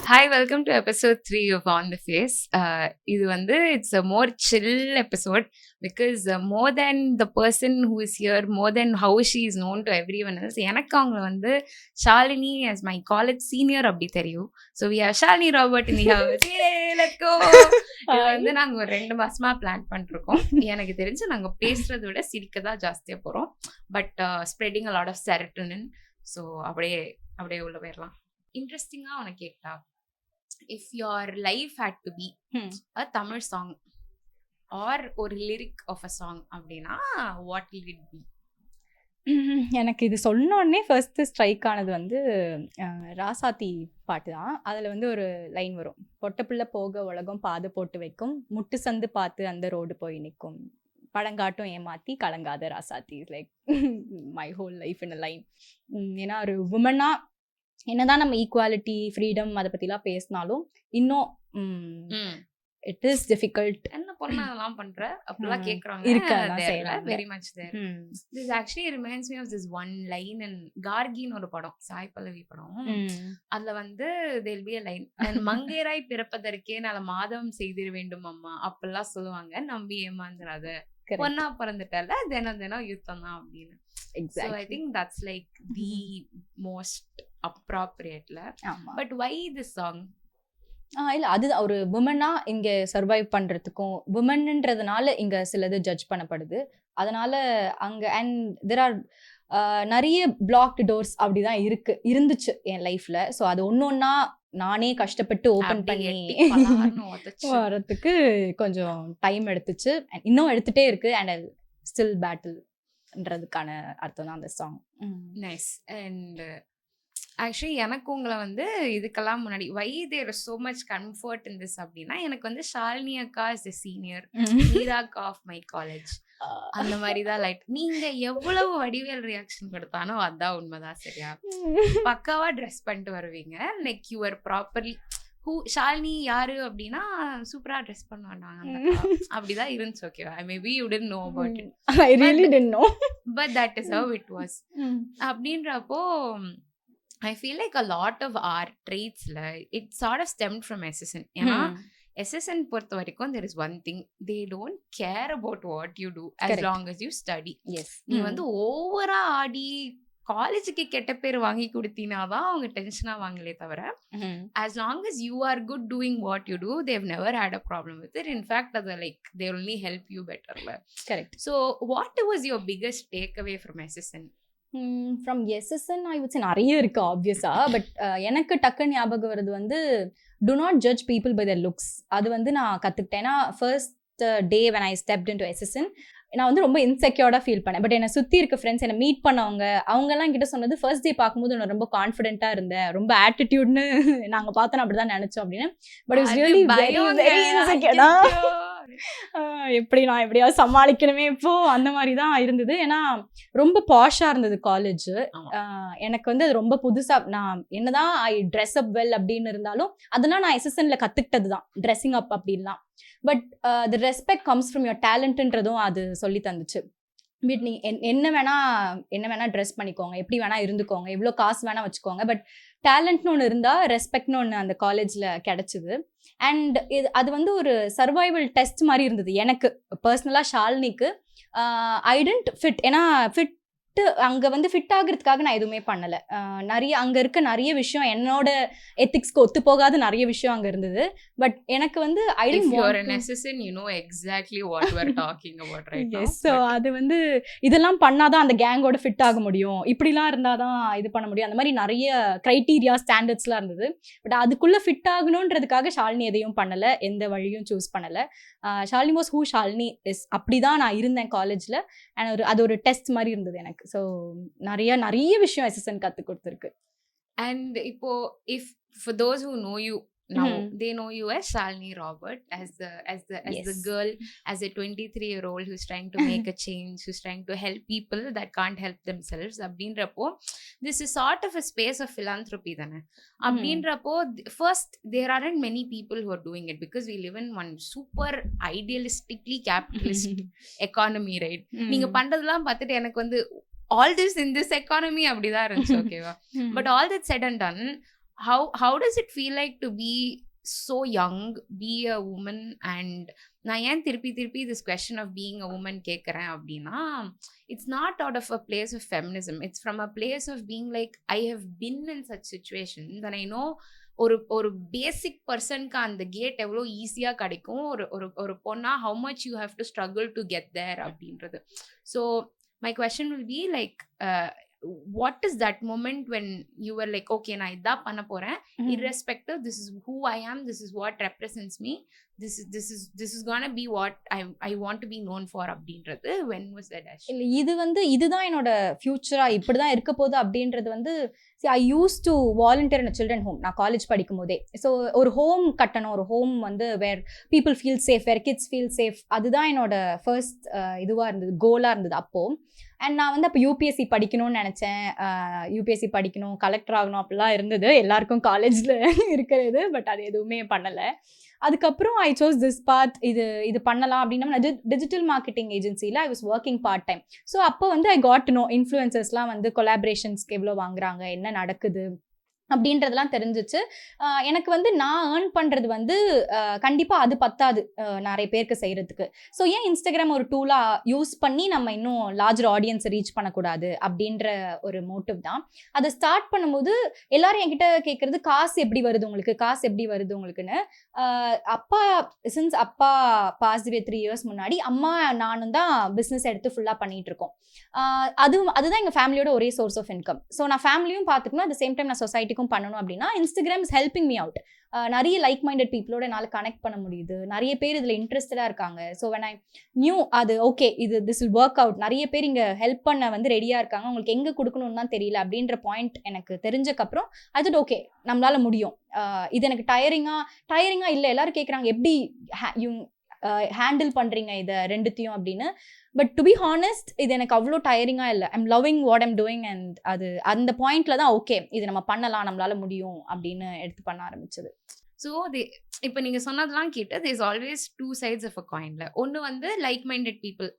Hi, welcome to episode 3 of On the Face. இது வந்து it's a more chill episode because more than the person who is here, more than how she is known to everyone else, எனக்கு அவங்கள வந்து Shalini as my college senior அப்படி தெரியும். So we have Shalini Robert in the house. Yay, let's go! இது வந்து நாங்க ஒரு 2 மாசமா பிளான் பண்ணிருக்கோம். எனக்கு தெரிஞ்சு நாங்க பேசுறத விட சிரிக்க தான் ஜாஸ்தியா போறோம். But spreading a lot of serotonin. So அப்படியே உள்ள போயிடலாம். இன்ட்ரெஸ்டிங்கா உனக்கு கேட்டா, if your life had to be a Tamil song or ஒரு lyric of a song அப்படின்னா what will it be? எனக்கு இது சொன்னோடனே ஃபர்ஸ்ட் ஸ்ட்ரைக் ஆனது வந்து ராசாத்தி பாட்டு தான். அதில் வந்து ஒரு லைன் வரும், பொட்டப்புள்ள போக உலகம் பாதை போட்டு வைக்கும், முட்டு சந்து பார்த்து அந்த ரோடு போய் நிற்கும், பழங்காட்டும் ஏமாத்தி கலங்காத ராசாத்தி. Like my whole life in a line. ஏன்னா ஒரு உமனா என்னதான் நம்ம ஈக்குவாலிட்டி ஃப்ரீடம் அதை பற்றிலாம் பேசினாலும் இன்னும் இட் இஸ் டிஃபிகல்ட். என்ன பொண்ணு அதெல்லாம் பண்ற அப்படிலாம் கேக்குறாங்க. Very much there. This actually reminds me of this one line in கார்கின்னு ஒரு படம், சாய் பல்லவி படம். அதுல வந்து தேர் பி a லைன், மங்கையராய் பிறப்பதற்கே நல்ல மாதம் செய்திட வேண்டும் அம்மா அப்படிலாம் சொல்லுவாங்க. நம்பி ஏமாந்துடாத, பொண்ணா பிறந்துட்டால தினம் தினம் யுத்தம் தான் அப்படின்னு. So I think that's like the most appropriate la. But why this song? இல்லை, அது ஒரு உமனா இங்கே சர்வைவ் பண்ணுறதுக்கும் உமன்ன்றதுனால இங்கே சிலது ஜட்ஜ் பண்ணப்படுது. அதனால அங்கே அண்ட் தெர் ஆர் நிறைய பிளாக்டு டோர்ஸ் அப்படிதான் இருந்துச்சு என் லைஃப்ல. ஸோ அது ஒன்னொன்னா நானே கஷ்டப்பட்டு ஓப்பன் பண்ணி வரத்துக்கு கொஞ்சம் டைம் எடுத்துச்சு. இன்னும் எடுத்துட்டே இருக்கு. அண்ட் ஸ்டில் பேட்டில்ன்றதுக்கான அர்த்தம் தான் அந்த சாங். நைஸ். அண்ட் ஆக்சுவலி எனக்கு உங்களை வந்து இதுக்கெல்லாம் முன்னாடி வை தேர் so much comfort in this அப்படின்னா, எனக்கு வந்து ஷாலினி அக்கா இஸ் a senior, மீரா அக்கா ஆஃப் மை காலேஜ், அந்த மாதிரி தான். லைக் நீங்க எவ்வளவு வடிவேல் ரியாக்ஷன் கொடுத்தானோ அதான் உண்மைதான். சரியா, பக்காவா ட்ரெஸ் பண்ணிட்டு வருவீங்க. Like you are properly Shalini யாரு அப்படின்னா சூப்பரா ட்ரெஸ் பண்ணுவாங்க அப்படிதான் இருந்துச்சு. ஓகேவா, maybe you didn't know about it. I really didn't know. But that is how it was. அப்படின்றப்போ I feel like a lot of our traits, it sort of stemmed from SSN. ஏன்னா SSN பொறுத்த வரைக்கும் there is one thing, they don't care about what you do as Correct. Long as you study. Yes. நீ வந்து ஓவரா ஆடி காலேஜுக்கு கெட்ட பேர் வாங்கி கொடுத்தீனாதான் அவங்க டென்ஷனா வாங்கலே தவிர, as long as you are good doing what you do, they've never had a problem with it. In fact, they only help you better. Correct. So what was your biggest takeaway from SSN? From SSN I would say நிறைய இருக்கு ஆப்வியஸாக. But எனக்கு டக்கு ஞாபகம் வருது வந்து to not judge people by the looks. அது வந்து நான் கற்றுக்கிட்டேன்னா first day when I stepped into SSN நான் வந்து ரொம்ப இன்செக்யூர்டாக ஃபீல் பண்ணேன். பட் என்னை சுற்றி இருக்க ஃப்ரெண்ட்ஸ், என்னை மீட் பண்ணவங்க, அவங்கெல்லாம் கிட்ட சொன்னது ஃபர்ஸ்ட் டே பார்க்கும்போது நான் ரொம்ப கான்ஃபிடென்ட்டாக இருந்தேன், ரொம்ப ஆட்டிடியூட்னு நாங்கள் பார்த்தோம் அப்படி தான் நினச்சோம் அப்படின்னு. But it's really very very இன்செக்யூர்டா, எப்படி நான் எப்படியாவது சமாளிக்கணுமே இப்போ அந்த மாதிரி தான் இருந்தது. ஏன்னா ரொம்ப பாஷாக இருந்தது காலேஜ். எனக்கு வந்து அது ரொம்ப புதுசாக, நான் என்னதான் ஐ ட்ரெஸ் அப் வெல் அப்படின்னு இருந்தாலும் அதெல்லாம் நான் SSNல கற்றுக்கிட்டது தான், ட்ரெஸ்ஸிங் அப் அப்படின்லாம். But the respect comes from your டேலண்ட்ன்றதும் அது சொல்லி தந்துச்சு. பட் நீ என்ன வேணா ட்ரெஸ் பண்ணிக்கோங்க, எப்படி வேணா இருந்துக்கோங்க, எவ்வளோ காசு வேணா வச்சுக்கோங்க, பட் டேலண்ட்னு ஒன்று இருந்தால் ரெஸ்பெக்ட்னு ஒன்று அந்த காலேஜில் கிடச்சிது. அண்ட் அது வந்து ஒரு சர்வைவல் டெஸ்ட் மாதிரி இருந்தது எனக்கு பர்சனலாக. ஷாலினிக்கு ஐ டென்ட் ஃபிட், ஏன்னா அங்கே வந்து ஃபிட் ஆகிறதுக்காக நான் எதுவுமே பண்ணலை. நிறைய அங்கே இருக்க நிறைய விஷயம் என்னோட எத்திக்ஸ்க்கு ஒத்து போகாத நிறைய விஷயம் அங்கே இருந்தது. பட் எனக்கு வந்து I didn't want an assassin, you know exactly what we are talking about right now. So அது வந்து இதெல்லாம் பண்ணாதான் அந்த கேங்கோட ஃபிட் ஆக முடியும், இப்படிலாம் இருந்தால் தான் இது பண்ண முடியும், அந்த மாதிரி நிறைய க்ரைட்டீரியா ஸ்டாண்டர்ட்ஸ்லாம் இருந்தது. பட் அதுக்குள்ளே ஃபிட் ஆகணுன்றதுக்காக ஷாலினி எதையும் பண்ணலை, எந்த வழியும் சூஸ் பண்ணலை. Shalini was who Shalini is. அப்படி தான் நான் இருந்தேன் காலேஜில். அண்ட் அது ஒரு டெஸ்ட் மாதிரி இருந்தது எனக்கு. ஸோ நிறைய விஷயம் SSN கற்றுக் கொடுத்துருக்கு. அண்ட் இப்போ if for those who know you now, they know you as Shalini Robert, as the girl, as a 23-year-old who's trying to make a change, who's trying to help people that can't help themselves. அப்படின்றப்போ this is sort of a space of philanthropy தானே. அப்படின்றப்போ first there aren't many people who are doing it because we live in one super idealistically capitalist economy, right? நீங்க பண்றதெல்லாம் பார்த்துட்டு எனக்கு வந்து all this in this economy அப்படிதான் இருந்துச்சு. ஓகேவா, but all that said and done, how does it feel like to be so young, be a woman? And நான் ஏன் திருப்பி திருப்பி this question of being a woman கேட்குறேன் அப்படின்னா, it's not out of a place of feminism. It's from a place of being like, I have been in such situations and I know ஒரு பேசிக் பர்சனுக்கு அந்த gate எவ்வளோ ஈஸியாக கிடைக்கும். ஒரு பொண்ணா how much you have to struggle to get there அப்படின்றது. So my question will be like, what is that moment when you were like, okay, நான் இதான் பண்ண போறேன், irrespective, this is who I am, this is what represents me, this is gonna be what I want to be known for அப்படின்றது. When was that dash? இல்ல இதுதான் என்னோட ஃபியூச்சரா இப்படிதான் இருக்க போகுது அப்படின்றது வந்து I used to volunteer in children home. நான் காலேஜ் படிக்கும் போதே ஸோ ஒரு ஹோம் கட்டணும், ஒரு ஹோம் வந்து where people feel safe, where kids feel safe. அதுதான் என்னோட ஃபர்ஸ்ட் இதுவாக இருந்தது, கோலாக இருந்தது அப்போ. அண்ட் நான் வந்து அப்போ யூபிஎஸ்சி படிக்கணும்னு நினச்சேன். யூபிஎஸ்சி படிக்கணும், கலெக்டர் ஆகணும் அப்படிலாம் இருந்தது எல்லாருக்கும் காலேஜில் இருக்கிறது. பட் அது எதுவுமே பண்ணலை. அதுக்கப்புறம் ஐ சோஸ் திஸ் பாத். இது பண்ணலாம் அப்படின்னா டிஜிட்டல் மார்க்கெட்டிங் ஏஜென்சியில் I was working part time. So அப்போ வந்து ஐ காட் டு நோ இன்ஃப்ளூயன்சர்ஸ்லாம் வந்து கொலாபரேஷன்ஸ்க்கு எவ்வளோ வாங்குறாங்க, என்ன நடக்குது அப்படின்றதெல்லாம் தெரிஞ்சிச்சு. எனக்கு வந்து நான் ஏர்ன் பண்ணுறது வந்து கண்டிப்பாக அது பத்தாது நிறைய பேருக்கு செய்கிறதுக்கு. ஸோ ஏன் இன்ஸ்டாகிராம் ஒரு டூலாக யூஸ் பண்ணி நம்ம இன்னும் லார்ஜர் ஆடியன்ஸை ரீச் பண்ணக்கூடாது அப்படின்ற ஒரு மோட்டிவ் தான். அதை ஸ்டார்ட் பண்ணும்போது எல்லாரும் என்கிட்ட கேட்குறது, காசு எப்படி வருது உங்களுக்கு, காசு எப்படி வருது உங்களுக்குன்னு. அப்பா சின்ஸ் அப்பா பாஸ்ட் வே 3 years முன்னாடி அம்மா நானும் தான் பிஸ்னஸ் எடுத்து ஃபுல்லாக பண்ணிகிட்டு இருக்கோம். அதுதான் எங்கள் ஃபேமிலியோட ஒரே சோர்ஸ் ஆஃப் இன்கம். ஸோ நான் ஃபேமிலியும் பார்த்துக்கணும், அட் த சேம் டைம் நான் சொசைட்டிக்கும் பண்ணணும் அப்படின்னா Instagram is helping me out. நிறைய லைக் மைண்டட் பீப்புளோட என்னால் கனெக்ட் பண்ண முடியுது, நிறைய பேர் இதில் இன்ட்ரெஸ்டடாக இருக்காங்க. ஸோ வென் ஐ நியூ அது okay this will work out, நிறைய பேர் இங்கே ஹெல்ப் பண்ண வந்து ரெடியாக இருக்காங்க, உங்களுக்கு எங்கே கொடுக்கணும்னு தான் தெரியல அப்படின்ற பாயிண்ட் எனக்கு தெரிஞ்சக்கப்புறம் அது ஓகே நம்மளால முடியும். இது எனக்கு டயரிங்காக இல்லை. எல்லாரும் கேட்குறாங்க எப்படி ஹேண்டில் பண்ணுறீங்க இதை ரெண்டுத்தையும் அப்படின்னு. பட் டு பி ஹானஸ்ட் இது எனக்கு அவ்வளோ டயரிங்காக இல்லை. I'm loving what I'm doing. And அது அந்த பாயிண்ட்ல தான் ஓகே இது நம்ம பண்ணலாம், நம்மளால முடியும் அப்படின்னு எடுத்து பண்ண ஆரம்பிச்சது. ஸோ இப்போ நீங்கள் சொன்னதெல்லாம் கேட்டு there is always 2 sides of a காயின்ல. ஒன்று வந்து like minded people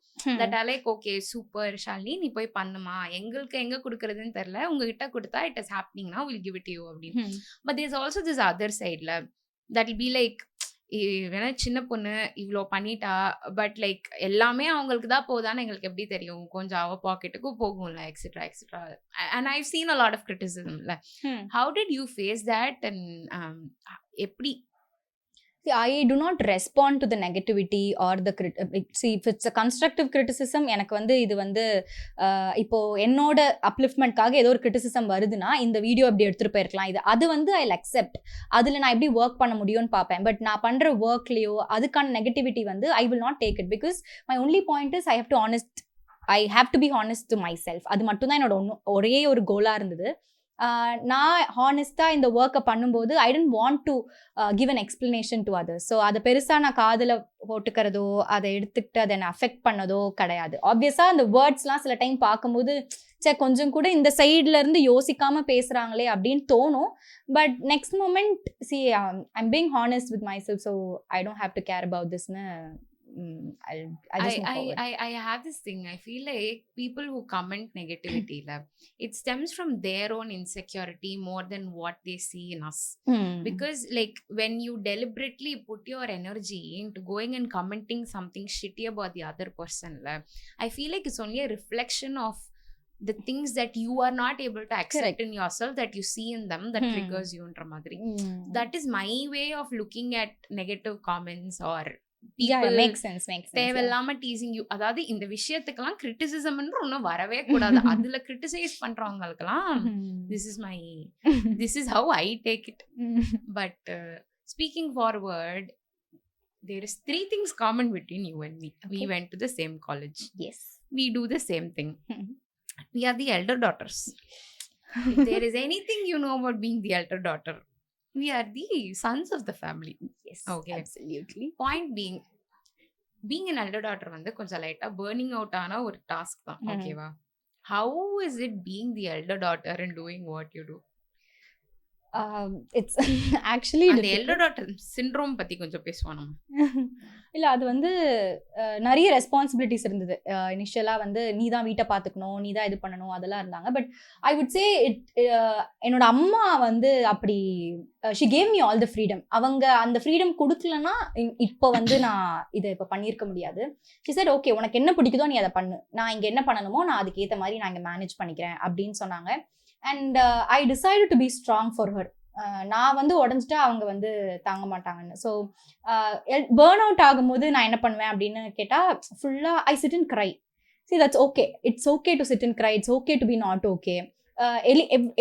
that are like, okay super Shalini நீ போய் பண்ணுமா, எங்களுக்கு எங்கே கொடுக்குறதுன்னு தெரில, உங்ககிட்ட கொடுத்தா இட் இஸ் ஹேப்பனிங்னா வில் கிவ் இட் யூ அப்படின்னு. But there is also this other சைடில் தட் வில் பி லைக், வேணா சின்ன பொண்ணு இவ்வளோ பண்ணிட்டா, பட் லைக் எல்லாமே அவங்களுக்கு தான் போதான்னு எங்களுக்கு எப்படி தெரியும், கொஞ்சம் அவ பாக்கெட்டுக்கும் போகும்ல, etcetera etcetera. And I've seen a lot of கிரிட்டிசிசம்ல. How did you face that? And எப்படி? I do not respond to the negativity or the see if it's a constructive criticism. எனக்கு வந்து இது வந்து இப்போ என்னோட அப்லிஃப்ட்மெண்ட்காக ஏதோ ஒரு கிரிட்டிசிசம் வருதுன்னா இந்த வீடியோ அப்படி எடுத்துகிட்டு போயிருக்கலாம், அது வந்து ஐ அக்செப்ட். அதில் நான் எப்படி ஒர்க் பண்ண முடியும்னு பார்ப்பேன். பட் நான் பண்ணுற ஒர்க்லேயோ அதுக்கான நெகட்டிவிட்டி வந்து I will not take it, because my only point is I have to be honest to my self. அது மட்டும் தான் என்னோட ஒரே ஒரு கோலாக இருந்தது. நான் ஹானஸ்டாக இந்த ஒர்க்கை பண்ணும்போது I don't want to give an explanation to others. So அதை பெருசாக நான் காதில் போட்டுக்கிறதோ அதை எடுத்துக்கிட்டு அதை என்னை அஃபெக்ட் பண்ணதோ கிடையாது. ஆப்வியஸாக அந்த வேர்ட்ஸ்லாம் சில டைம் பார்க்கும்போது கொஞ்சம் கூட இந்த சைட்ல இருந்து யோசிக்காம பேசுறாங்களே அப்படின்னு தோணும். But next moment I'm being honest with myself, so I don't have to care about திஸ்னு. I have this thing. I feel like people who comment negativity, it stems from their own insecurity more than what they see in us. Because like when you deliberately put your energy into going and commenting something shitty about the other person, I feel like it's only a reflection of the things that you are not able to accept Correct. In yourself, that you see in them, that triggers youன்ற மாதிரி. That is my way of looking at negative comments or தேவையில்லாம teasing you. அதாவது இந்த விஷயத்துக்கெல்லாம் கிரிட்டிசிசம்ன்ற ஒன்னும் வரவே கூடாது. அதுல criticise பண்றவங்களுக்கெல்லாம் this is how I take it. But speaking forward, there is 3 things common between you and me. Okay. We went to the same college. Yes. We do the same thing. We are the elder daughters. If there is anything you know about being the elder daughter, we are the sons of the family. Yes, okay, absolutely. Point being an elder daughter வந்து கொஞ்சம் லைட்டா burning out ஆன ஒரு task தான். ஓகேவா? How is it being the elder daughter and doing what you do? It's actually அந்த elder daughter syndrome பத்தி கொஞ்சம் பேசுவோம் நம்ம. இல்லை, அது வந்து நிறைய ரெஸ்பான்சிபிலிட்டிஸ் இருந்தது. இனிஷியலாக வந்து நீ தான் வீட்டை பார்த்துக்கணும், நீ தான் இது பண்ணணும், அதெல்லாம் இருந்தாங்க. பட் ஐ வுட் சே என்னோட அம்மா வந்து அப்படி she gave me all the freedom. அவங்க அந்த ஃப்ரீடம் கொடுக்கலன்னா இப்போ வந்து நான் இதை இப்போ பண்ணியிருக்க முடியாது. ஷி செட் ஓகே, உனக்கு என்ன பிடிக்குதோ நீ அதை பண்ணு, நான் இங்கே என்ன பண்ணணுமோ நான் அதுக்கேற்ற மாதிரி நான் இங்கே மேனேஜ் பண்ணிக்கிறேன் அப்படின்னு சொன்னாங்க. And I decided to be strong for her. நான் வந்து உடஞ்சிட்டா அவங்க வந்து தாங்க மாட்டாங்கன்னு. ஸோ பேர்ன் அவுட் ஆகும்போது நான் என்ன பண்ணுவேன் அப்படின்னு கேட்டால், ஃபுல்லாக I sit and cry. See that's okay, it's okay to sit and cry, it's okay to be not okay.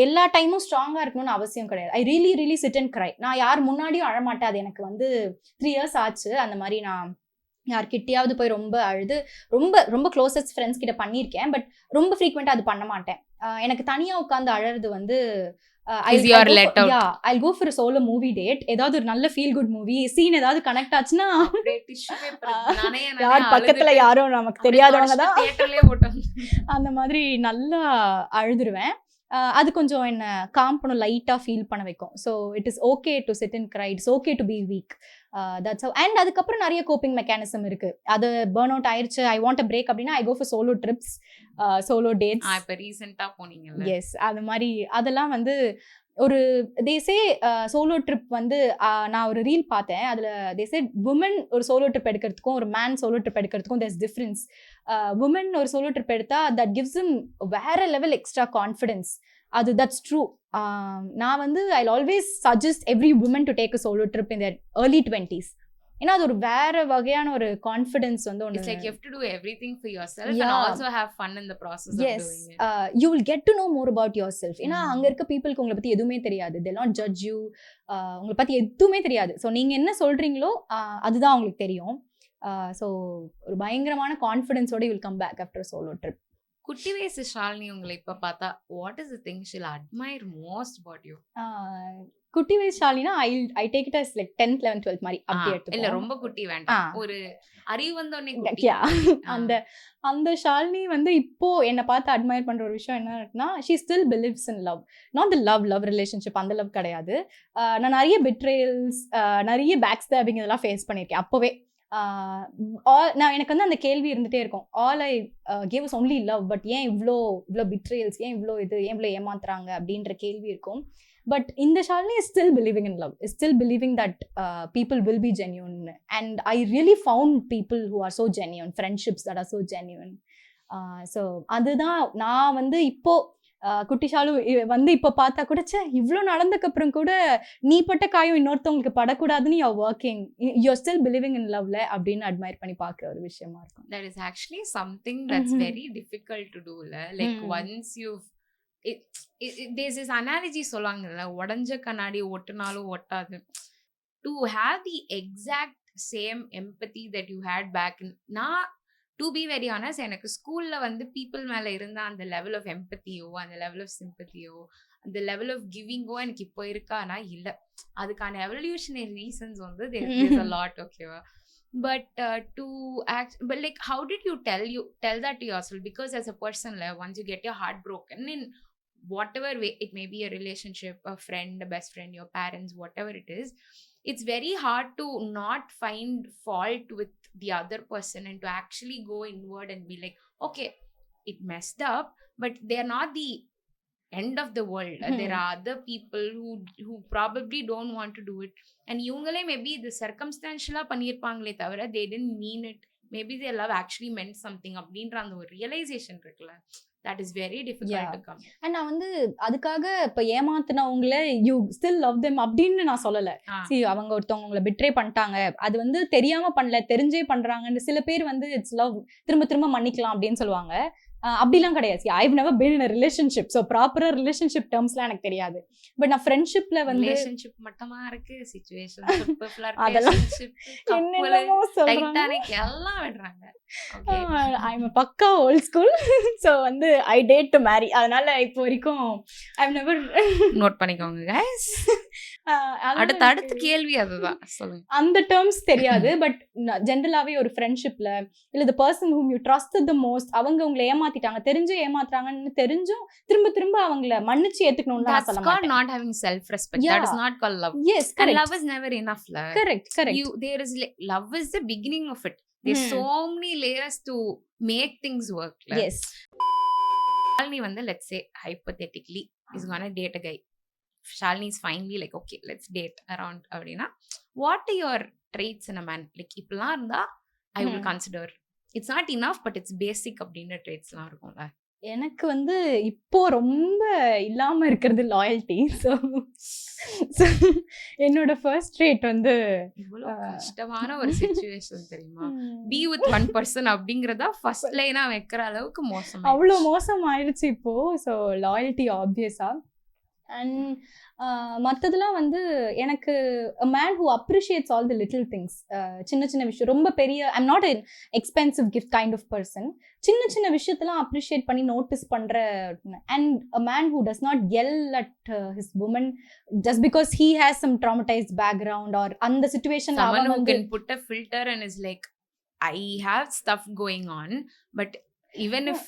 எல்லா டைமும் ஸ்ட்ராங்காக இருக்கணும்னு அவசியம் கிடையாது. I really sit and cry. நான் யார் முன்னாடியும் அழமாட்டேன். அது எனக்கு வந்து 3 years ஆச்சு. அந்த மாதிரி நான் யார்கிட்டயாவது போய் ரொம்ப அழுது ரொம்ப ரொம்ப க்ளோசஸ்ட் ஃப்ரெண்ட்ஸ் கிட்ட பண்ணியிருக்கேன். பட் ரொம்ப ஃப்ரீக்வெண்ட்டாக அது பண்ண மாட்டேன். எனக்கு தனியாக உட்காந்து அழுறது வந்து I'll go for a solo movie date. ஏதாவது ஒரு நல்ல ஃபீல் குட் மூவி சீன் ஏதாவது கனெக்ட் ஆச்சுன்னா, யார் பக்கத்துல யாரும் நமக்கு தெரியாதவங்க தான் அந்த மாதிரி நல்லா அழுதுருவேன். அது கொஞ்சம் என்ன காம் பண்ண லைட்டாக ஃபீல் பண்ண வைக்கும். So it is okay to sit and cry, it's okay to B week. That's how. And அதுக்கப்புறம் நிறைய கோப்பிங் மெக்கானிசம் இருக்கு. அது பேர்ன் அவுட் ஆயிடுச்சு, ஐ வாண்ட் அ பிரேக் அப்படின்னா I go for solo trips, solo dates. இப்போ ரீசெண்டாக போனீங்க? S, அது மாதிரி அதெல்லாம் வந்து ஒரு தேசே சோலோ ட்ரிப் வந்து நான் ஒரு ரீல் பார்த்தேன். அதில் தேசே உமன் ஒரு சோலோ ட்ரிப் எடுக்கிறதுக்கும் ஒரு மேன் சோலோ ட்ரிப் எடுக்கிறதுக்கும் தேர்ஸ் டிஃப்ரென்ஸ். உமன் ஒரு சோலோ ட்ரிப் எடுத்தா தட் கிவ்ஸ் ஹிம் வேற லெவல் எக்ஸ்ட்ரா கான்ஃபிடென்ஸ். அது தட்ஸ் ட்ரூ. நான் வந்து I always suggest every woman to take a solo trip in their early 20s. ஏன்னா அது ஒரு வேற வகையான ஒரு கான்ஃபிடன்ஸ் வந்து ஒன்று. It's like you have to do everything for yourself and also have fun in the process of doing it. You will get to know more about yourself. ஏன்னா அங்க இருக்க பீப்புளுக்கு உங்களை பத்தி எதுவுமே தெரியாது. They'll not judge you. உங்களை பத்தி எதுவுமே தெரியாது. ஸோ நீங்க என்ன சொல்றீங்களோ அதுதான் அவங்களுக்கு தெரியும். ஸோ ஒரு பயங்கரமான கான்ஃபிடன்ஸோட you will come back after a solo trip. குட்டி வயசு ஷாலினி உங்களை இப்ப பார்த்தா what is the thing she'll admire most about you? குட்டி வயசு ஷாலினா I take it as like 10th 11th 12th மாதிரி அப்படி எடுத்து. இல்ல ரொம்ப குட்டி வேண்டாம், ஒரு அறிவு வந்தோடனே குட்டி. அந்த ஷாலினி வந்து இப்போ என்னை பார்த்து அட்மையர் பண்ற ஒரு விஷயம் என்ன இருக்குன்னா, she still believes in love. Not the love relationship, அந்த லவ் கிடையாது. நான் நிறைய பிட்ரேல்ஸ், நிறைய பேக் ஸ்டாபிங் இதெல்லாம் ஃபேஸ் பண்ணியிருக்கேன். அப்போவே நான் எனக்கு வந்து அந்த கேள்வி இருந்துகிட்டே இருக்கும். All I gave is only love, but ஏன் இவ்வளோ பிட்ரேல்ஸ், ஏன் இவ்வளோ ஏமாத்துறாங்க அப்படின்ற கேள்வி இருக்கும். But in the Shalini is still believing in love, is still believing that people will be genuine. And I really found people who are so genuine, friendships that are so genuine. So அதுதான் நான் வந்து இப்போ குட்டி ஷாலு வந்து இப்போ பார்த்தா கூட இவ்வளோ நடந்ததுக்கப்புறம் கூட நீ பட்ட காயம் இன்னொருத்தவங்களுக்கு படக்கூடாதுன்னு you are working, you are still believing in லவ்ல அப்படின்னு அட்மையர் பண்ணி பார்க்குற ஒரு விஷயமா இருக்கும். That is actually something that's very difficult to do. Like once you've there's this analogy சொல்லுவாங்கல்ல, உடஞ்ச கண்ணாடி ஒட்டினாலும் ஒட்டாது. To have the exact same empathy that you had back in, நான் to be very honest, எனக்கு ஸ்கூல்ல வந்து பீப்புள் மேல இருந்த அந்த லெவல் ஆஃப் எம்பத்தியோ, அந்த லெவல் ஆஃப் சிம்பத்தியோ, அந்த லெவல் ஆஃப் கிவிங்கோ எனக்கு இப்போ இருக்கானா இல்லை. அதுக்கான எவல்யூஷனரி ரீசன்ஸ் வந்து there's a lot, ஓகேவா. But to act, but like how did you tell that to yourself? Because as a person, once you get your heart broken in whatever way, it may be a relationship, a friend, a best friend, your parents, whatever it is, it's very hard to not find fault with the other person and to actually go inward and be like, okay, it messed up, but they're not the end of the world. There are other people who probably don't want to do it, and இவங்களே maybe இது circumstantial பண்ணியிருப்பாங்களே தவிர they didn't mean it. Maybe their love actually meant something அப்படின்ற அந்த ஒரு realization இருக்குல்ல, that is very difficult to come. And நான் வந்து அதுக்காக இப்போ ஏமாத்தினவங்கள you still love them அப்படின்னு நான் சொல்லலை. See, அவங்க ஒருத்தவங்க உங்களை பிட்ரே பண்ணிட்டாங்க, அது வந்து தெரியாம பண்ணல, தெரிஞ்சே பண்றாங்கன்னு சில பேர் வந்து இட்ஸ் லவ், திரும்ப திரும்ப மன்னிக்கலாம் அப்படின்னு சொல்லுவாங்க. அப்படிலாம் கிடையாது. I have never been in a relationship, so ப்ராப்பரா ரிலேஷன்ஷிப் டேர்ம்ஸ்லாம் எனக்கு தெரியாது. பட் நான் ஃப்ரெண்ட்ஷிப்ல வந்து ரிலேஷன்ஷிப் மட்டுமா இருக்கு, சிச்சுவேஷன்ஷிப், ஃப்ளர்டேஷன்ஷிப், என்னென்னமோ சொல்றாங்க, எல்லாம் விடுறாங்க. ஐ எம் பக்கா ஓல்ட் ஸ்கூல். ஸோ வந்து ஐ டேட் டு மேரி, அதனால இப்போ வரைக்கும் ஐ ஹவ் நெவர். நோட் பண்ணிக்கோங்க கைஸ். அடுத்த கேள்வி அதுதான், சொல்லுங்க. அந்த டேர்ம்ஸ் தெரியாது. பட் ஜென்ரலாவே ஒரு ஃப்ரெண்ட்ஷிப்ல இல்ல the person whom you trusted the most அவங்க உங்களை ஏமாத்திட்டாங்க, தெரிஞ்சு ஏமாத்துறாங்கன்னு தெரிஞ்சும் திரும்ப திரும்ப அவங்கள மன்னிச்சு ஏத்துக்கணும்னு நான் சொல்ல மாட்டேன். Not having self respect. That is not called love. Yes, correct. And love is never enough. Correct. There is love is the beginning of it. There's so many layers to make things work. Yes. Shalini வந்து let's say hypothetically is gonna date a guy. Shalini is finally like, okay, let's date around அப்படின்னா, what are your traits in a man? Like இப்பெல்லாம் இருந்தா I will consider. It's not enough, but it's basic அப்படின்ற traitsலாம் இருக்கும்ல. எனக்கு வந்து இப்போ ரொம்ப இல்லாம இருக்கிறது லாயல்ட்டி. ஸோ என்னோட ஃபர்ஸ்ட் ட்ரேட் வந்து இவ்வளோ கஷ்டமான ஒரு சிச்சுவேஷன் தெரியுமா? பி வித் ஒன் பர்சன் அப்படிங்கிறதா ஃபர்ஸ்ட் லைனா வைக்கிற அளவுக்கு மோசம், அவ்வளோ மோசம் ஆயிடுச்சு இப்போ. ஸோ லாயல்ட்டி ஆப்வியஸா. அண்ட் மற்றதெல்லாம் வந்து எனக்கு a man who appreciates all the little things. சின்ன சின்ன விஷயம், ரொம்ப பெரிய I'm not an expensive gift kind of person. சின்ன சின்ன விஷயத்தெல்லாம் அப்ரிஷியேட் பண்ணி நோட்டீஸ் பண்ற. and a man who does not yell at his woman just because he has some traumatized background or அந்த situation someone who can put a filter and is like, I have stuff going on, but even if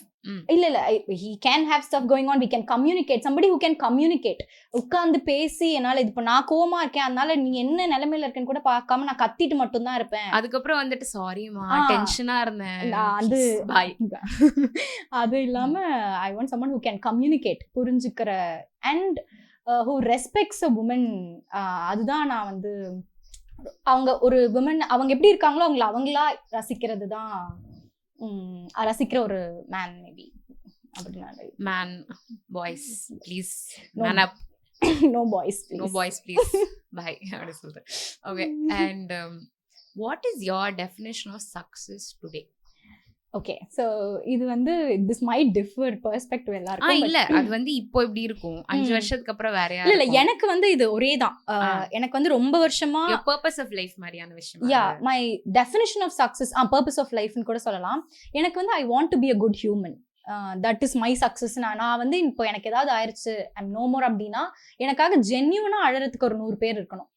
இல்ல he can have stuff going on, we can communicate. somebody who can communicate, உட்கார்ந்து பேசி என்னால இது நான் கோவமா இருக்கேன், அதனால நீ என்ன நிலைமையில இருக்கேன்னு கூட பார்க்காம நான் கத்திட்டு மட்டும் தான் இருப்பேன். அதுக்கப்புறம் வந்துட்டு சாரிமா டென்ஷனா இருந்தேன், அது அது இல்லாம I want someone who can communicate, புரிஞ்சுக்கிற, and who respects a woman. அதுதான் நான் வந்து அவங்க ஒரு woman அவங்க எப்படி இருக்காங்களோ அவங்களா ரசிக்கிறது தான், ரசிக்கிற ஒரு மேன். மேபி அப்படின்னா man boys please man up, no boys please bye அப்படி சொல்றேன். Okay, and what is your definition of success today? Okay, so இது வந்து திஸ் மைட் டிஃபர் பெர்ஸ்பெக்டிவ் எல்லாருக்கும். இல்ல அது வந்து இப்போ இப்படி இருக்கும், 5 வருஷத்துக்கு அப்புறம் வேற யாரும் இல்ல. எனக்கு வந்து இது ஒரே தான். எனக்கு வந்து ரொம்ப வருஷமா பர்பஸ் ஆஃப் லைஃப் மாதிரியான விஷயம். Yeah, my definition of success, purpose of லைஃப்னு கூட சொல்லலாம். எனக்கு வந்து I want to be a good human. That is my success. நான் வந்து இப்போ எனக்கு ஏதாவது ஆயிடுச்சு, ஐம் நோ மோர் அப்படின்னா எனக்காக ஜென்யூனா அழறதுக்கு ஒரு 100 பேர் இருக்கணும்.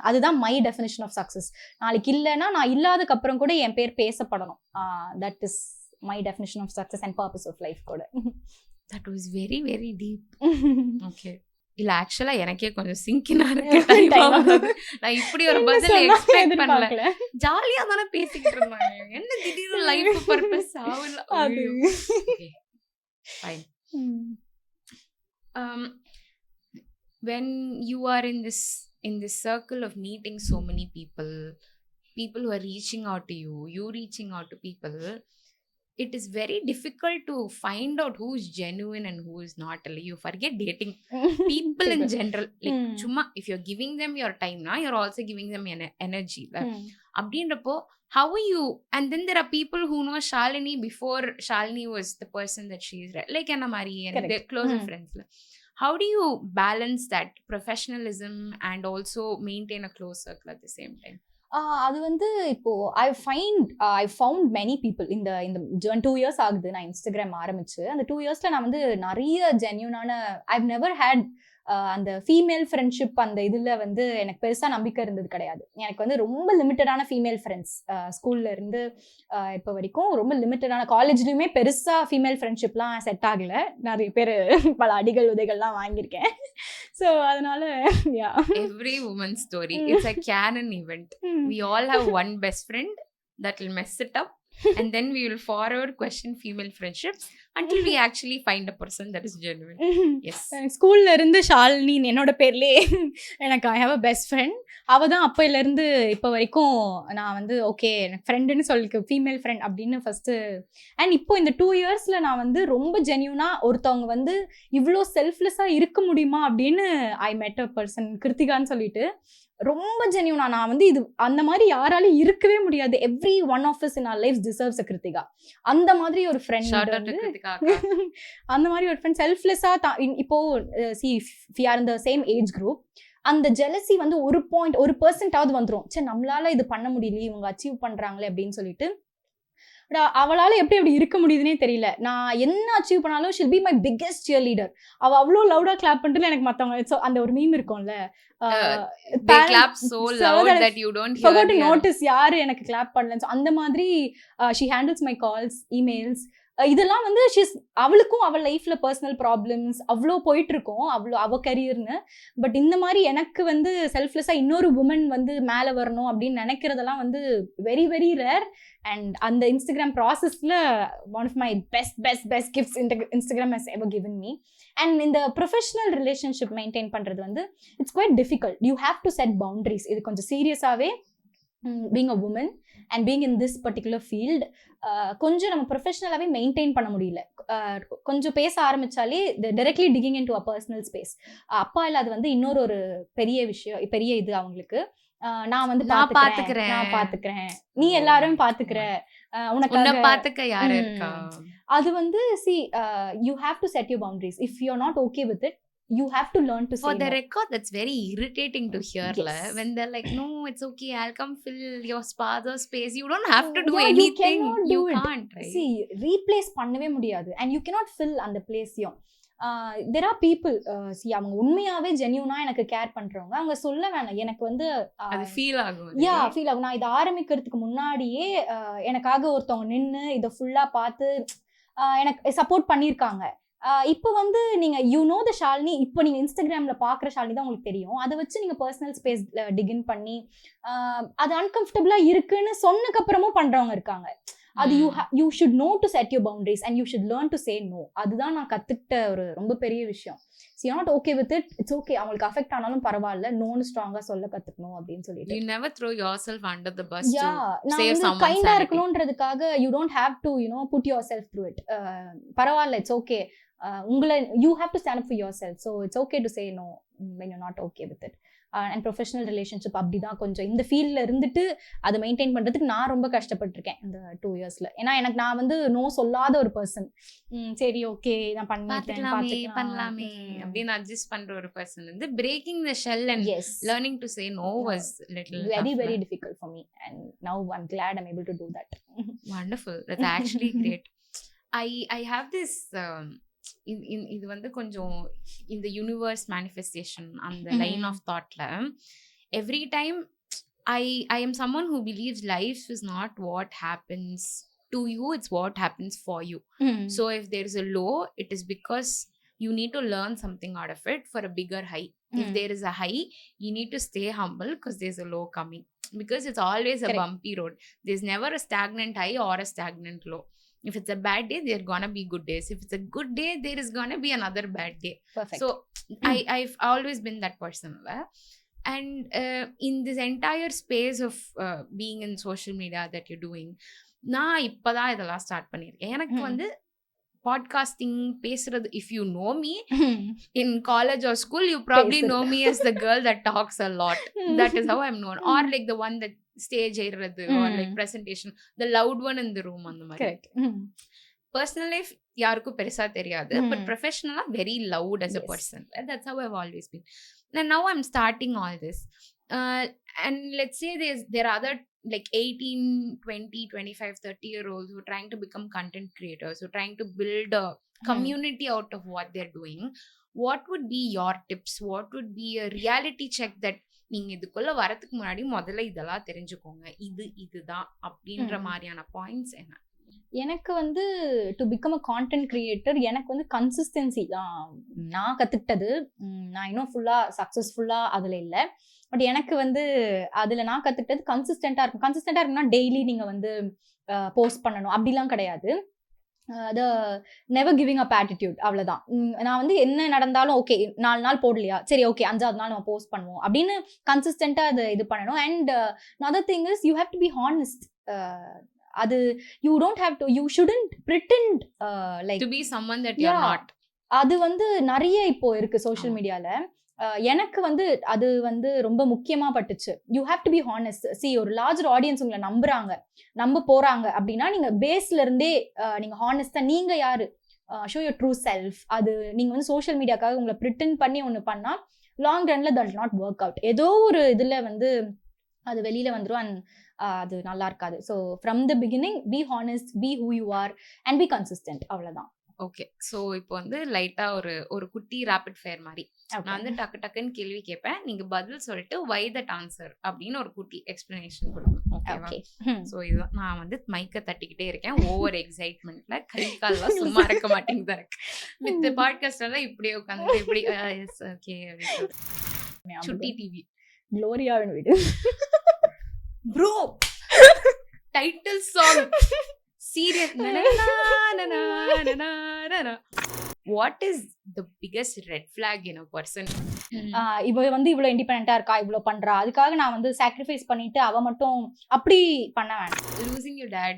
அதுதான் மை டெஃபினிஷன் ஆஃப் சக்சஸ். நாளைக்கு இல்லைன்னா நான் இல்லாதக்கு அப்புறம் கூட என் பேர் பேசப்படணும். That is my definition of success and purpose of life கூட. That was very very deep. Okay, இல்ல ஆக்சுவலா எனக்கே கொஞ்சம் சிங்கினா இருக்கு. நான் இப்படி ஒரு பதில் எக்ஸ்பெக்ட் பண்ணல. ஜாலியா தானே பேசிக்கிட்டு இருந்தாங்க, என்ன திடீர்னு லைஃப் பர்பஸ் ஆவல. Okay fine. when you are in this circle of meeting so many people who are reaching out to you reaching out to people, it is very difficult to find out who is genuine and who is not. You forget dating people in general, like chumma if you're giving them your time na, you're also giving them energy abdindrappo how are you? And then there are people who know Shalini before Shalini was the person that she is, like Anna Marie and their closer friends. How do you balance that professionalism and also maintain a close circle at the same time? அது வந்து இப்போ I found many people இந்த 2 years ஆகுது நான் Instagram ஆரம்பிச்சு. அந்த 2 yearsல நான் வந்து நிறைய ஜென்யூனான, I've never had அந்த ஃபீமேல் ஃப்ரெண்ட்ஷிப் அந்த இதில் வந்து எனக்கு பெருசாக நம்பிக்கை இருந்தது கிடையாது. எனக்கு வந்து ரொம்ப லிமிட்டடான ஃபீமேல் ஃப்ரெண்ட்ஸ், ஸ்கூல்ல இருந்து இப்போ வரைக்கும் ரொம்ப லிமிட்டடான, காலேஜ்லையுமே பெருசாக ஃபீமேல் ஃப்ரெண்ட்ஷிப்லாம் செட் ஆகலை. நிறைய பேர் பல அடிகள் உதைகள்லாம் வாங்கியிருக்கேன். ஸோ அதனால every woman story it's a canon event. We all have one best friend that will mess it up. And then we will forever question female friendships until we actually find a person that is genuine. Yes. ஸ்கூல்ல இருந்து ஷாலினி என்னோட பேர்லயே எனக்கு I have a best friend. அவ தான் அப்பையில இருந்து இப்போ வரைக்கும் நான் வந்து ஓகே ஃப்ரெண்டுன்னு சொல்லிக்க, ஃபீமேல் ஃப்ரெண்ட் அப்படின்னு ஃபர்ஸ்ட். அண்ட் இப்போ இந்த 2 yearsல நான் வந்து ரொம்ப ஜென்யூனா ஒருத்தவங்க வந்து இவ்வளோ செல்ஃப்லெஸ்ஸா இருக்க முடியுமா அப்படின்னு ஐ மெட் அ பர்சன், கிருத்திகான்னு சொல்லிட்டு. ரொம்ப ஜென்யூனா நான் வந்து இது அந்த மாதிரி யாராலையும் இருக்கவே முடியாது. Everyone of us in our lives deserves a Krithika. அந்த மாதிரி ஒரு ஃப்ரெண்ட், அந்த மாதிரி ஒரு ஃப்ரெண்ட் செல்ஃப்லெஸ்ஸா இப்போ we are in the same age group. அந்த ஜெலசி வந்து 1% வந்துரும். சரி நம்மளால இது பண்ண முடியல, இவங்க அச்சீவ் பண்றாங்களே அப்படின்னு சொல்லிட்டு அவளால எப்படி இருக்க முடியுதுன்னே தெரியல. நான் என்ன அச்சீவ் பண்ணாலும் she'll be my biggest cheerleader. அவ அவ்வளோ லவுடா கிளாப் பண்ணிட்டு எனக்கு மத்தவங்க அந்த ஒரு மீம் இருக்கும்ல, they clap so loud that you don't hear forgot to notice யாரு எனக்கு கிளாப் பண்ணலன்னு. அந்த மாதிரி she handles my calls, emails. இதெல்லாம் வந்து அவளுக்கும் அவள் லைஃப்ல பர்சனல் ப்ராப்ளம்ஸ் அவ்வளோ போயிட்டு இருக்கோம், அவ்வளோ அவ கரியர்னு. பட் இந்த மாதிரி எனக்கு வந்து செல்ஃப்லெஸ்ஸா இன்னொரு உமன் வந்து மேலே வரணும் அப்படின்னு நினைக்கிறதெல்லாம் வந்து வெரி வெரி ரேர். அண்ட் அந்த இன்ஸ்டாகிராம் ப்ராசஸ்ல one of my best gifts Instagram has ever given me. And இந்த ப்ரொஃபஷனல் ரிலேஷன்ஷிப் மெயின்டைன் பண்றது வந்து it's quite difficult. You have to set boundaries. இது கொஞ்சம் சீரியஸாவே being a woman and being in this particular field கொஞ்சம் நம்ம ப்ரொஃபஷனலாகவே maintain பண்ண முடியல. கொஞ்சம் பேச ஆரம்பிச்சாலே directly digging into a personal space. அப்பா இல்லாத வந்து இன்னொரு ஒரு பெரிய விஷயம், பெரிய இது அவங்களுக்கு. நான் வந்து பாத்துக்கிறேன், நீ எல்லாரும் பாத்துக்கிற, உனக்கு பாத்துக்க யாரு இருக்கா. அது வந்து see you have to set your boundaries. If you're not okay with it, you have to learn to say for the no. record, that's very irritating to hear. Yes. When they're like, no, it's okay, I'll come fill your space. You don't have to do anything. You can't, right? See, replace பண்ணவே முடியாது. And you cannot fill அந்த பிளேஸையும். there are people see அவங்க உண்மையாவே ஜென்யூனா எனக்கு care பண்றவங்க. அவங்க சொல்ல வேணாம், எனக்கு வந்து அது ஃபீல் ஆகும். ஃபீல் ஆகும். நான் இதை ஆரம்பிக்கிறதுக்கு முன்னாடியே எனக்காக ஒருத்தவங்க நின்று இதை ஃபுல்லா பார்த்து எனக்கு சப்போர்ட் பண்ணியிருக்காங்க. இப்போ வந்து நீங்க த ஷாலினி, இப்போ நீங்க இன்ஸ்டாகிராம்ல பாக்குற ஷாலினி தான் உங்களுக்கு தெரியும். அதை வச்சு நீங்க பர்சனல் ஸ்பேஸ் டிகின் பண்ணி அது அன்கம்ஃபர்டபிளா இருக்குன்னு சொன்னதுக்கு அப்புறமும் பண்றவங்க இருக்காங்க. அது you should know to set your boundaries and you should learn to say no. அதுதான் நான் கத்துக்கிட்ட ஒரு ரொம்ப பெரிய விஷயம். You not okay with it, it's okay. அவங்களுக்கு அஃபெக்ட் ஆனாலும் பரவாயில்ல, நோன்னு ஸ்ட்ராங்கா சொல்ல கத்துக்கணும் அப்படின்னு சொல்லிட்டு. You never throw yourself under the bus to save someone's kinda இருக்கணும்ன்றதுக்காக you don't have to put yourself through it. பரவாயில்ல, இட்ஸ் ஓகே. உங்களை you have to stand up for yourself, so it's okay to say no when you're not okay with it. And professional relationship அப்படிதான் கொஞ்சம் இந்த ஃபீல்டில் இருந்துட்டு அதை maintain பண்ணுறதுக்கு நான் ரொம்ப கஷ்டப்பட்டிருக்கேன் இந்த 2 yearsல. ஏன்னா எனக்கு நான் வந்து நோ சொல்லாத ஒரு பர்சன். சரி ஓகே நான் பண்ணலாமே அப்படின்னு அட்ஜஸ்ட் பண்ற ஒரு பர்சன் வந்து breaking the shell and learning to say no was little very difficult for me, and now I'm glad I'm able to do that. Wonderful, that's actually great. I have this இது வந்து கொஞ்சம் இந்த universe manifestation அந்த line of தாட்ல every time I am someone who believes life is not what happens to you, it's what happens for you. So if there is a low, it is because you need to learn something out of it for a bigger high. If there is a high, you need to stay humble because there's a low coming, because it's always a bumpy road. There's never a stagnant high or a stagnant low. If it's a bad day, there are gonna be good days. If it's a good day, there is gonna be another bad day. Perfect. So I've always been that person. And in this entire space of being in social media that you're doing, நான் இப்பதான் இதெல்லாம் start பண்ணியிருக்கேன். எனக்கு வந்து podcasting பேசுறது, if you know me in college or school, you probably know me as the girl that talks a lot. That is how I'm known. Or like the one that stage ஏறது, or like presentation, the loud one in the room அந்த மாதிரி. Personal life யாருக்கும் பெருசா தெரியாது, but professionally very loud as a person. That's how I've always been. And now I'm starting all this. And let's say there are other like 18, 20, 25, 30-year-olds who are trying to become content creators, who are trying to build a community out of what they're doing. What would be your tips? What would be a reality check that நீங்க இதுக்குள்ள வரதுக்கு முன்னாடி முதல்ல இதெல்லாம் தெரிஞ்சுக்கோங்க, இதுதான் அப்படின்ற மாதிரியான பாயிண்ட்ஸ் என்ன? எனக்கு வந்து to become a content creator எனக்கு வந்து கன்சிஸ்டன்சி தான் நான் கற்றுக்கிட்டது. நான் இன்னும் ஃபுல்லாக சக்ஸஸ்ஃபுல்லாக அதில் இல்லை. பட் எனக்கு வந்து அதில் நான் கற்றுக்கிட்டது கன்சிஸ்டண்ட்டாக இருக்கும். கன்சிஸ்டண்ட்டாக இருக்குன்னா டெய்லி நீங்கள் வந்து போஸ்ட் பண்ணணும் அப்படிலாம் கிடையாது. நெவர் கிவிங் அப் ஆட்டிடியூட், அவ்வளோதான். நான் வந்து என்ன நடந்தாலும் ஓகே 4 நாள் போடலையா, சரி ஓகே 5ஆவது நாள் நம்ம போஸ்ட் பண்ணுவோம் அப்படின்னு கன்சிஸ்டண்ட்டாக அது இது பண்ணணும். And another thing is you have to be honest. அது you don't have to, you shouldn't pretend like to be someone that you're not. அது வந்து நிறைய இப்போ இருக்கு சோஷியல் மீடியால. எனக்கு வந்து அது வந்து ரொம்ப முக்கியமா பட்டுச்சு. You have to be honest. C ஒரு லார்ஜர் ஆடியன்ஸ் உங்களை நம்ப போறாங்க அப்படின்னா நீங்க பேஸ்ல இருந்தே நீங்க ஹானஸ்டா நீங்க யாரு, ஷோ யுவர் ட்ரூ செல்ஃப். அது நீங்க வந்து சோஷியல் மீடியாக்காக உங்களை பிரிட்டன் பண்ணி ஒன்று பண்ணா லாங் ரன்ல தட் நாட் ஒர்க் அவுட். ஏதோ ஒரு இதுல வந்து அது வெளியில வந்துரும் அண்ட் அது நல்லா இருக்காது. So from the beginning be honest, be who you are and be consistent, அவ்வளவுதான். ஓகே. ஸோ இப்போ வந்து லைட்டா ஒரு குட்டி ரேபிட் ஃபயர் மாதிரி நான் வந்து டக்கு டக்குன்னு கேள்வி கேட்பேன், நீங்க பதில் சொல்லிட்டு வை தட் ஆன்சர் அப்படின்னு ஒரு குட்டி எக்ஸ்பிளனேஷன் கொடுக்கணும். ஓகேவா? ஸோ இதுதான் நான் வந்து மைக்க தட்டிக்கிட்டே இருக்கேன் ஓவர் எக்ஸைட்மெண்ட்ல, கை கால்லாம் சும்மா இருக்க மாட்டேங்குதா இருக்கு. மித்த பாட்காஸ்ட் எல்லாம் இப்படியே உட்காந்து இப்படி எஸ் ஓகே சுட்டி டிவி க்ளோரியாவின் வீடு bro title song series. What is the biggest red flag in a person? இவ வந்து இவ்வளவு இண்டிபெண்டா இருக்கா, இவ்வளவு பண்றா, அதுக்காக நான் வந்து சாக்ரிஃபைஸ் பண்ணிட்டு அவ மட்டும் அப்படி பண்ண வேண்டாம். Losing your dad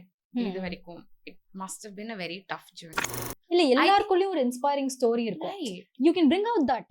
இது வரைக்கும் it must have been a very tough journey. இல்ல எல்லாருக்குள்ளயும் ஒரு இன்ஸ்பைரிங் ஸ்டோரி இருக்கும். Right. You can bring out that.